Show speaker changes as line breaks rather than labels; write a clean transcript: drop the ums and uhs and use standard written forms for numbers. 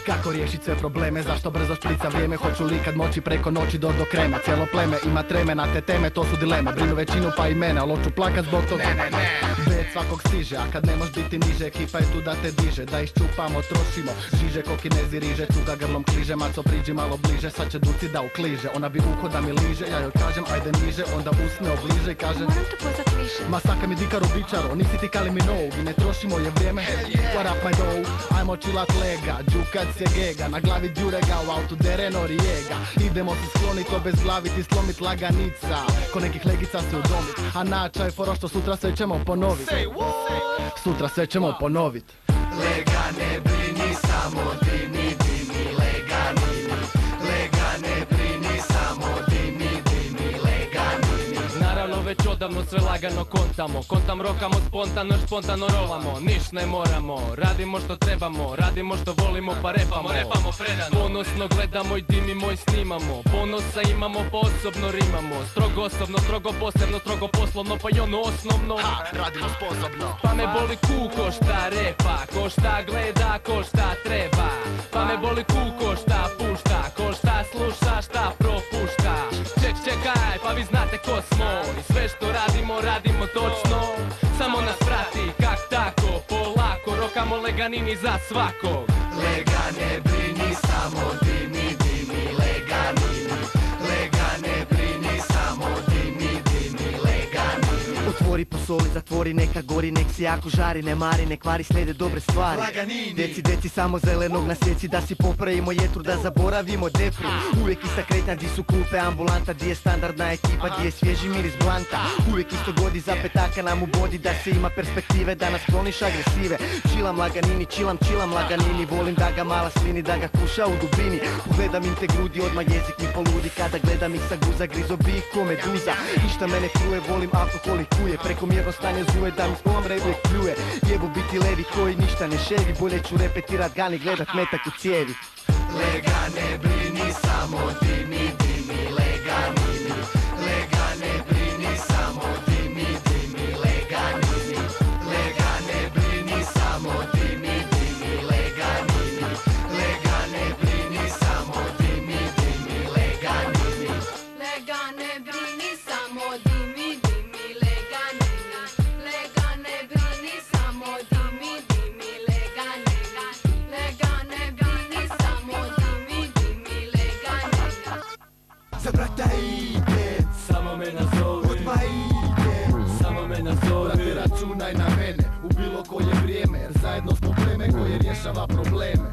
Kako riješit sve probleme, zašto brzo šprica vrijeme? Hoću li kad moći preko noći do krema? Cijelo pleme ima treme na te teme, to su dileme. Brinu većinu pa i mene, ali hoću plakat zbog toga. Ne. Bet svakog stiže, a kad ne moš biti niže, ekipa je tu da te diže. Da iščupamo, trošimo, žiže ko kinezi riže. Cuga grlom kliže, maco priđi malo bliže. Sad će duci da ukliže, ona bi uho da mi liže. Ja joj kažem ajde niže, onda usne obliže i kaže
moram te pozvat više.
Masaka mi dikaru bičaro, nisi ti kali mi nou. I ne trošimo je vrijeme, what up my dough. Ajmo chillat lega, džukat se gega. Na glavi djurega, u autu dereno rijega. Idemo se sklonit, obezglavit i slomit laganica. Ko nekih legica se udomit. A nača je foro što sutra sve ćemo ponovit. Sutra sve ćemo ponovit.
Lega ne brini, samo dimi, dimi, lega nini. Lega ne brini, samo dimi, dimi, lega nini.
Naravno već odavno sve lagano kontamo. Kontam rokamo spontano, još spontano rolamo. Niš ne moramo, radimo što trebamo. Radimo što volimo pa repamo. Repamo predano. Ponosno gledamo i dimimo i snimamo. Ponosa imamo pa osobno rimamo. Strogo osobno, strogo posebno, strogo poslovno. Pa i ono osnovno
Radimo sposobno.
pa me boli ko šta repa, ko šta gleda, ko šta treba. Pa me boli ko šta pušta, ko šta sluša, šta propušta. Čekaj, pa vi znate ko smo. I sve što radimo, radimo točno. Samo nas prati, kak tako, polako. Rokamo leganini za svakog.
Lega ne brini, samo dimi, dimi, lega nini. Lega ne brini, samo dimi, dimi, lega nini.
Otvori posoli, zatvori, neka gori, nek si jako žari, ne mari, ne kvari, slijede dobre stvari.
Laganini.
Deci, samo zelenog na sjeci, da si popravimo jetru, da zaboravimo depru. Uvijek ista kretnja, di su klupe, ambulanta, di je standardna ekipa, di je svježi miris blanta. Uvijek isto godi, za petaka nam ubodi, da se ima perspektive, da nas kloniš agresive. Čilam laganini, čilam laganini, volim da ga mala slini, da ga kuša u dubini. Ugledam im te grudi, odmah jezik mi poludi, kada gledam ih sa guza, grizo bi ih ko meduza. Ništa mene truje, volim alkohol i kuje, prekomjerno stanje zuje, da mi pomre uvijek pljuje. Jebu biti levi koji ništa ne ševi, bolje ću repetirat gani, gledat metak u cijevi.
Lega ne brini, samo dimi, dimi, lega nini. Lega ne brini, samo dimi, dimi, lega nini. Lega ne brini, samo dimi, dimi, lega nini. Lega ne brini, samo dimi, dimi, lega nini.
Lega ne brini, samo dimi, dimi, lega nini. Lega ne brini, samo dimi, dimi, lega nini. Lega ne brini, samo dimi, dimi, lega nini.
Za brata ide,
Samo me nazovi,
odma ide.
samo me nazovi.
Brate, računaj na mene u bilo koje vrijeme, jer zajedno smo pleme koje rješava probleme.